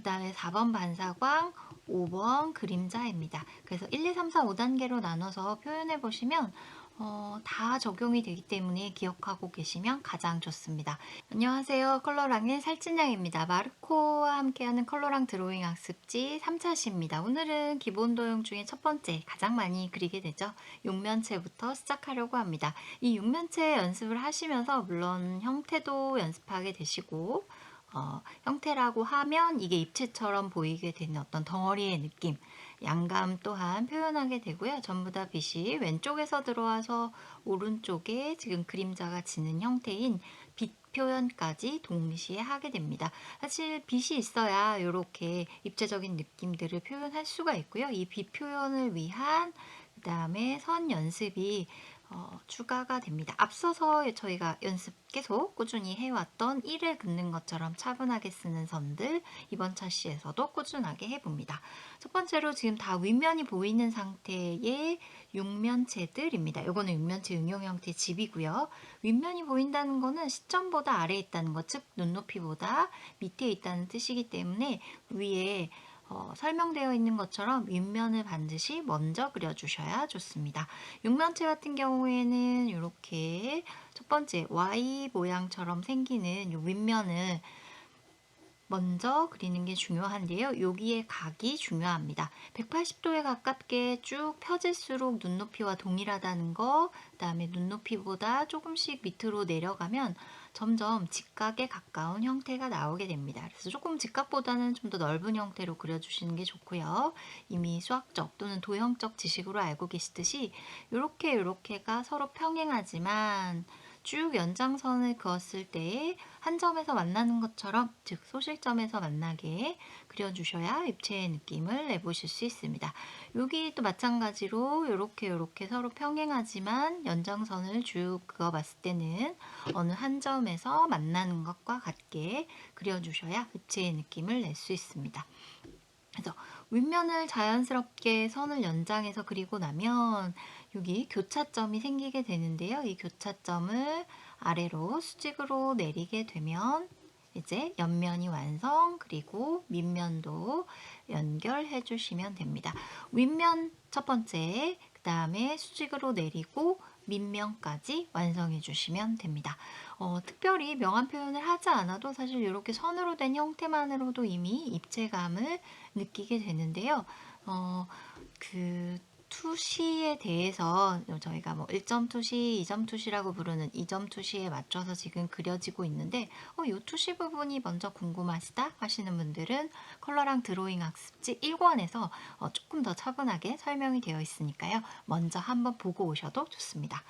다음에 4번 반사광, 5번 그림자입니다. 그래서 1, 2, 3, 4, 5단계로 나눠서 표현해 보시면 다 적용이 되기 때문에 기억하고 계시면 가장 좋습니다. 안녕하세요. 컬러랑의 살찐양입니다. 마르코와 함께하는 컬러랑 드로잉 학습지 3차 시입니다. 오늘은 기본 도형 중에 첫 번째, 가장 많이 그리게 되죠. 육면체부터 시작하려고 합니다. 이 육면체 연습을 하시면서 물론 형태도 연습하게 되시고 형태라고 하면 이게 입체처럼 보이게 되는 어떤 덩어리의 느낌, 양감 또한 표현하게 되고요. 전부 다 빛이 왼쪽에서 들어와서 오른쪽에 지금 그림자가 지는 형태인 빛 표현까지 동시에 하게 됩니다. 사실 빛이 있어야 이렇게 입체적인 느낌들을 표현할 수가 있고요. 이 빛 표현을 위한 그 다음에 선 연습이 추가가 됩니다. 앞서서 저희가 연습 계속 꾸준히 해왔던 1을 긋는 것처럼 차분하게 쓰는 선들 이번 차시에서도 꾸준하게 해봅니다. 첫 번째로 지금 다 윗면이 보이는 상태의 육면체들입니다. 이거는 육면체 응용 형태 집이고요. 윗면이 보인다는 거는 시점보다 아래에 있다는 것, 즉 눈높이보다 밑에 있다는 뜻이기 때문에 위에 설명되어 있는 것처럼 윗면을 반드시 먼저 그려주셔야 좋습니다. 육면체 같은 경우에는 이렇게 첫 번째 Y 모양처럼 생기는 이 윗면을 먼저 그리는 게 중요한데요. 여기에 각이 중요합니다. 180도에 가깝게 쭉 펴질수록 눈높이와 동일하다는 거, 그 다음에 눈높이보다 조금씩 밑으로 내려가면 점점 직각에 가까운 형태가 나오게 됩니다. 그래서 조금 직각보다는 좀 더 넓은 형태로 그려주시는 게 좋고요. 이미 수학적 또는 도형적 지식으로 알고 계시듯이 이렇게가 서로 평행하지만 쭉 연장선을 그었을 때 한 점에서 만나는 것처럼, 즉 소실점에서 만나게 그려주셔야 입체의 느낌을 내보실 수 있습니다. 여기 또 마찬가지로 이렇게 서로 평행하지만 연장선을 쭉 그어봤을 때는 어느 한 점에서 만나는 것과 같게 그려주셔야 입체의 느낌을 낼 수 있습니다. 그래서 윗면을 자연스럽게 선을 연장해서 그리고 나면 여기 교차점이 생기게 되는데요. 이 교차점을 아래로 수직으로 내리게 되면 이제 옆면이 완성, 그리고 밑면도 연결해 주시면 됩니다. 윗면 첫 번째, 그 다음에 수직으로 내리고 밑면까지 완성해 주시면 됩니다. 특별히 명암 표현을 하지 않아도 사실 이렇게 선으로 된 형태만으로도 이미 입체감을 느끼게 되는데요. 그 투시에 대해서 저희가 뭐 1점 투시, 2점 투시라고 부르는 2점 투시에 맞춰서 지금 그려지고 있는데 이 투시 부분이 먼저 궁금하시다 하시는 분들은 컬러랑 드로잉 학습지 1권에서 조금 더 차분하게 설명이 되어 있으니까요. 먼저 한번 보고 오셔도 좋습니다.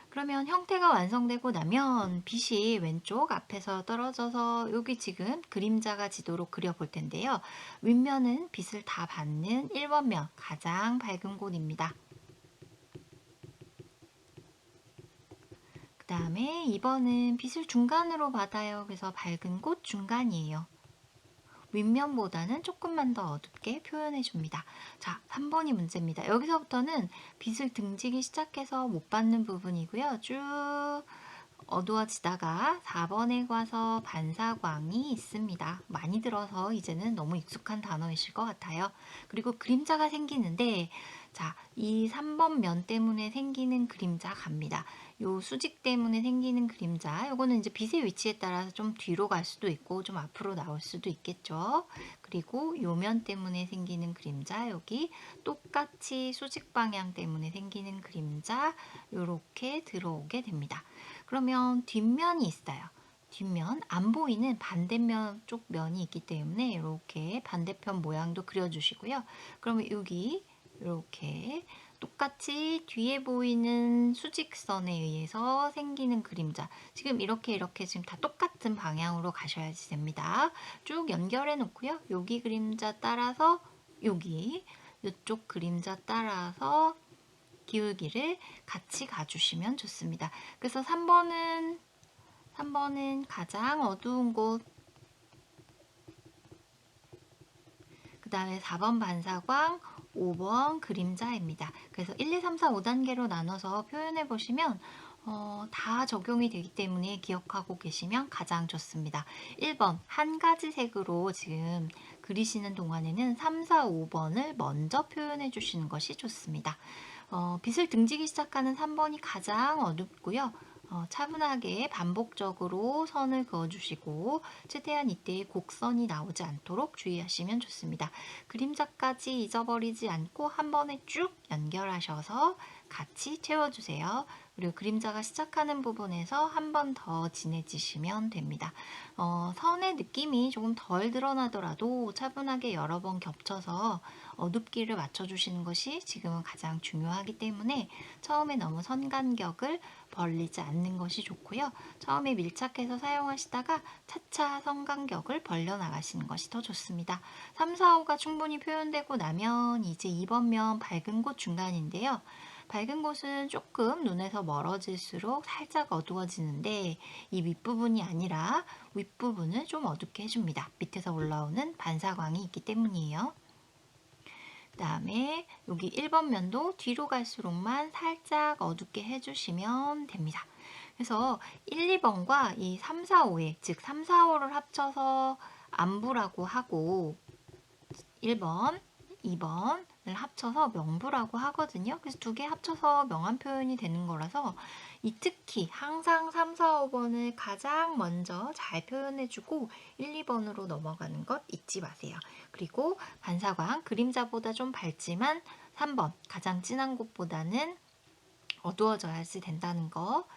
그러면 형태가 완성되고 나면 빛이 왼쪽 앞에서 떨어져서 여기 지금 그림자가 지도록 그려볼 텐데요. 윗면은 빛을 다 받는 1번면 가장 밝은 곳입니다. 그 다음에 2번은 빛을 중간으로 받아요. 그래서 밝은 곳 중간이에요. 윗면보다는 조금만 더 어둡게 표현해 줍니다. 자, 3번이 문제입니다. 여기서부터는 빛을 등지기 시작해서 못 받는 부분이고요. 쭉 어두워지다가 4번에 가서 반사광이 있습니다. 많이 들어서 이제는 너무 익숙한 단어이실 것 같아요. 그리고 그림자가 생기는데 자, 이 3번 면 때문에 생기는 그림자 갑니다. 요 수직 때문에 생기는 그림자, 요거는 이제 빛의 위치에 따라서 좀 뒤로 갈 수도 있고 좀 앞으로 나올 수도 있겠죠. 그리고 요 면 때문에 생기는 그림자, 여기 똑같이 수직 방향 때문에 생기는 그림자, 요렇게 들어오게 됩니다. 그러면 뒷면이 있어요. 뒷면, 안 보이는 반대면 쪽 면이 있기 때문에 이렇게 반대편 모양도 그려주시고요. 그러면 여기 이렇게 똑같이 뒤에 보이는 수직선에 의해서 생기는 그림자, 지금 이렇게 지금 다 똑같은 방향으로 가셔야지 됩니다. 쭉 연결해 놓고요. 여기 그림자 따라서 여기 이쪽 그림자 따라서 기울기를 같이 가주시면 좋습니다. 그래서 3번은 가장 어두운 곳, 그 다음에 4번 반사광, 5번 그림자입니다. 그래서 1, 2, 3, 4, 5단계로 나눠서 표현해 보시면 다 적용이 되기 때문에 기억하고 계시면 가장 좋습니다. 1번 한 가지 색으로 지금 그리시는 동안에는 3, 4, 5번을 먼저 표현해 주시는 것이 좋습니다. 빛을 등지기 시작하는 3번이 가장 어둡고요. 차분하게 반복적으로 선을 그어주시고 최대한 이때 곡선이 나오지 않도록 주의하시면 좋습니다. 그림자까지 잊어버리지 않고 한 번에 쭉 연결하셔서 같이 채워주세요. 그리고 그림자가 시작하는 부분에서 한 번 더 진해지시면 됩니다. 선의 느낌이 조금 덜 드러나더라도 차분하게 여러 번 겹쳐서 어둡기를 맞춰주시는 것이 지금은 가장 중요하기 때문에 처음에 너무 선 간격을 벌리지 않는 것이 좋고요. 처음에 밀착해서 사용하시다가 차차 선 간격을 벌려 나가시는 것이 더 좋습니다. 3, 4, 5가 충분히 표현되고 나면 이제 2번 면 밝은 곳 중간인데요. 밝은 곳은 조금 눈에서 멀어질수록 살짝 어두워지는데 이 윗부분이 아니라 윗부분을 좀 어둡게 해줍니다. 밑에서 올라오는 반사광이 있기 때문이에요. 그 다음에 여기 1번 면도 뒤로 갈수록만 살짝 어둡게 해주시면 됩니다. 그래서 1, 2번과 이 3, 4, 5에 즉 3, 4, 5를 합쳐서 안부라고 하고 1번, 2번을 합쳐서 명부라고 하거든요. 그래서 두 개 합쳐서 명한 표현이 되는 거라서 이 특히 항상 3, 4, 5번을 가장 먼저 잘 표현해주고 1, 2번으로 넘어가는 것 잊지 마세요. 그리고 반사광, 그림자보다 좀 밝지만 3번, 가장 진한 곳보다는 어두워져야지 된다는 거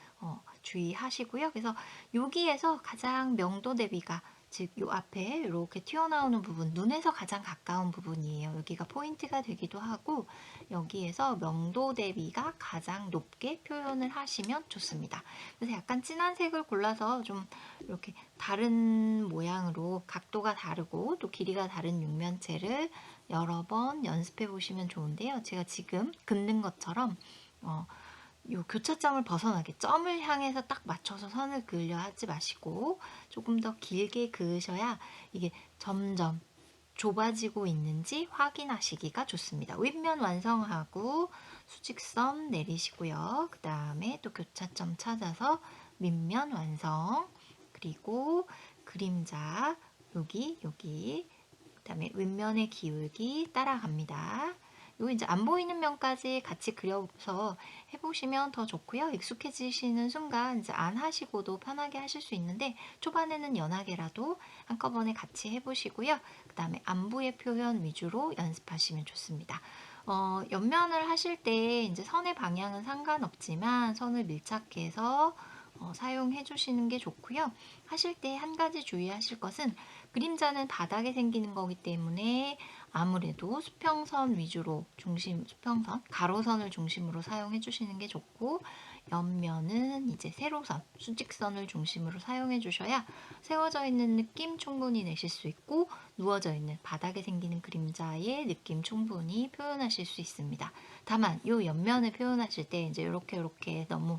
주의하시고요. 그래서 여기에서 가장 명도 대비가 즉 요 앞에 이렇게 튀어나오는 부분, 눈에서 가장 가까운 부분이에요. 여기가 포인트가 되기도 하고 여기에서 명도 대비가 가장 높게 표현을 하시면 좋습니다. 그래서 약간 진한 색을 골라서 좀 이렇게 다른 모양으로 각도가 다르고 또 길이가 다른 육면체를 여러 번 연습해 보시면 좋은데요. 제가 지금 긋는 것처럼 요 교차점을 벗어나게 점을 향해서 딱 맞춰서 선을 그으려 하지 마시고 조금 더 길게 그으셔야 이게 점점 좁아지고 있는지 확인하시기가 좋습니다. 윗면 완성하고 수직선 내리시고요. 그 다음에 또 교차점 찾아서 밑면 완성, 그리고 그림자 여기 그 다음에 윗면의 기울기 따라갑니다. 요 이제 안 보이는 면까지 같이 그려서 해보시면 더 좋고요. 익숙해지시는 순간 이제 안 하시고도 편하게 하실 수 있는데 초반에는 연하게라도 한꺼번에 같이 해보시고요. 그 다음에 안부의 표현 위주로 연습하시면 좋습니다. 옆면을 하실 때 이제 선의 방향은 상관없지만 선을 밀착해서 사용해 주시는 게 좋고요. 하실 때 한 가지 주의하실 것은 그림자는 바닥에 생기는 거기 때문에 아무래도 수평선 위주로 수평선, 가로선을 중심으로 사용해 주시는 게 좋고 옆면은 이제 세로선, 수직선을 중심으로 사용해 주셔야 세워져 있는 느낌 충분히 내실 수 있고 누워져 있는 바닥에 생기는 그림자의 느낌 충분히 표현하실 수 있습니다. 다만 이 옆면을 표현하실 때 이제 이렇게 너무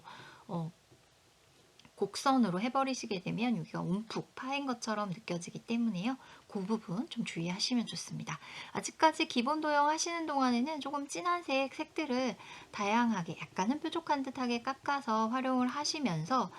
곡선으로 해버리시게 되면 여기가 움푹 파인 것처럼 느껴지기 때문에요. 그 부분 좀 주의하시면 좋습니다. 아직까지 기본 도형 하시는 동안에는 조금 진한 색들을 다양하게 약간은 뾰족한 듯하게 깎아서 활용을 하시면서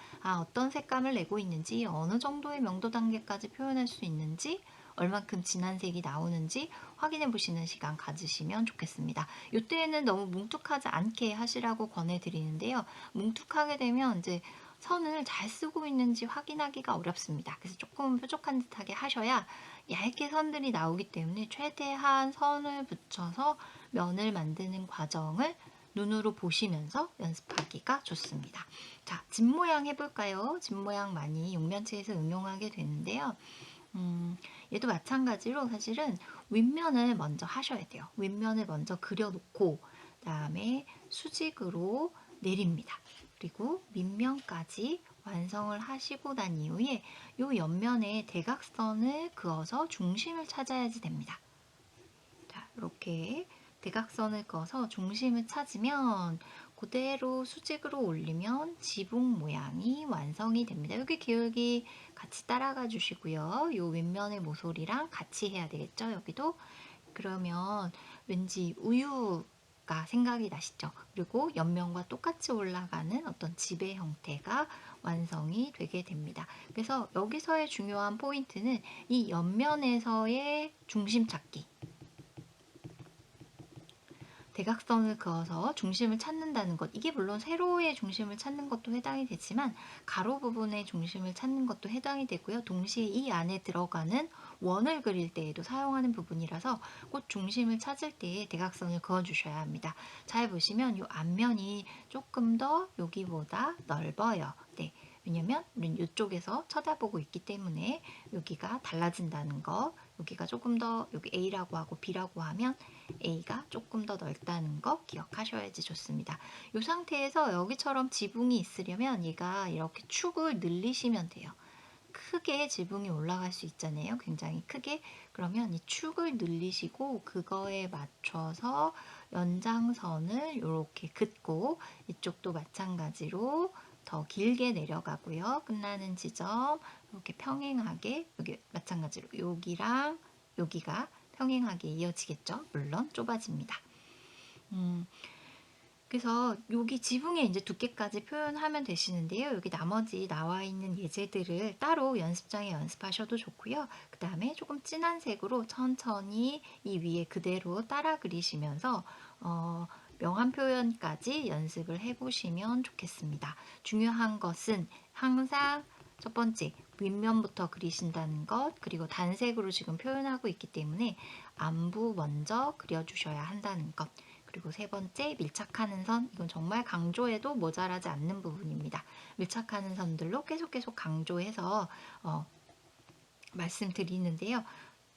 어떤 색감을 내고 있는지 어느 정도의 명도 단계까지 표현할 수 있는지 얼만큼 진한 색이 나오는지 확인해 보시는 시간 가지시면 좋겠습니다. 이때에는 너무 뭉툭하지 않게 하시라고 권해드리는데요. 뭉툭하게 되면 이제 선을 잘 쓰고 있는지 확인하기가 어렵습니다. 그래서 조금 뾰족한 듯하게 하셔야 얇게 선들이 나오기 때문에 최대한 선을 붙여서 면을 만드는 과정을 눈으로 보시면서 연습하기가 좋습니다. 자, 집 모양 해볼까요? 집 모양 많이 육면체에서 응용하게 되는데요. 얘도 마찬가지로 사실은 윗면을 먼저 하셔야 돼요. 윗면을 먼저 그려놓고 그다음에 수직으로 내립니다. 그리고 밑면까지 완성을 하시고 난 이후에 이 옆면에 대각선을 그어서 중심을 찾아야지 됩니다. 자, 이렇게 대각선을 그어서 중심을 찾으면 그대로 수직으로 올리면 지붕 모양이 완성이 됩니다. 여기 기울기 같이 따라가 주시고요. 이 윗면의 모서리랑 같이 해야 되겠죠? 여기도. 그러면 왠지 우유 어떨까 생각이 나시죠? 그리고 옆면과 똑같이 올라가는 어떤 지배 형태가 완성이 되게 됩니다. 그래서 여기서의 중요한 포인트는 이 옆면에서의 중심 찾기. 대각선을 그어서 중심을 찾는다는 것, 이게 물론 세로의 중심을 찾는 것도 해당이 되지만 가로 부분의 중심을 찾는 것도 해당이 되고요. 동시에 이 안에 들어가는 원을 그릴 때에도 사용하는 부분이라서 꼭 중심을 찾을 때에 대각선을 그어주셔야 합니다. 잘 보시면 이 앞면이 조금 더 여기보다 넓어요. 네. 왜냐면 우린 이쪽에서 쳐다보고 있기 때문에 여기가 달라진다는 거, 여기가 조금 더 여기 A라고 하고 B라고 하면 A가 조금 더 넓다는 거 기억하셔야지 좋습니다. 이 상태에서 여기처럼 지붕이 있으려면 얘가 이렇게 축을 늘리시면 돼요. 크게 지붕이 올라갈 수 있잖아요. 굉장히 크게. 그러면 이 축을 늘리시고 그거에 맞춰서 연장선을 이렇게 긋고 이쪽도 마찬가지로 더 길게 내려가고요. 끝나는 지점 이렇게 평행하게 여기 마찬가지로 여기랑 여기가 평행하게 이어지겠죠. 물론 좁아집니다. 그래서 여기 지붕의 이제 두께까지 표현하면 되시는데요. 여기 나머지 나와 있는 예제들을 따로 연습장에 연습하셔도 좋고요. 그 다음에 조금 진한 색으로 천천히 이 위에 그대로 따라 그리시면서 명암 표현까지 연습을 해보시면 좋겠습니다. 중요한 것은 항상 첫 번째, 윗면부터 그리신다는 것, 그리고 단색으로 지금 표현하고 있기 때문에 안부 먼저 그려주셔야 한다는 것. 그리고 세 번째, 밀착하는 선. 이건 정말 강조해도 모자라지 않는 부분입니다. 밀착하는 선들로 계속 강조해서 말씀드리는데요.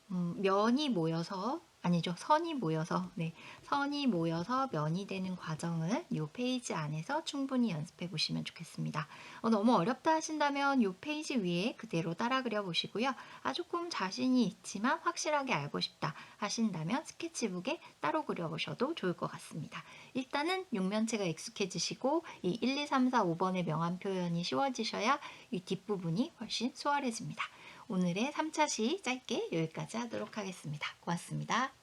면이 모여서 아니죠. 선이 모여서 선이 모여서 면이 되는 과정을 이 페이지 안에서 충분히 연습해 보시면 좋겠습니다. 너무 어렵다 하신다면 이 페이지 위에 그대로 따라 그려 보시고요. 조금 자신이 있지만 확실하게 알고 싶다 하신다면 스케치북에 따로 그려 보셔도 좋을 것 같습니다. 일단은 육면체가 익숙해지시고 이 1, 2, 3, 4, 5번의 명암 표현이 쉬워지셔야 이 뒷부분이 훨씬 수월해집니다. 오늘의 3차 시 짧게 여기까지 하도록 하겠습니다. 고맙습니다.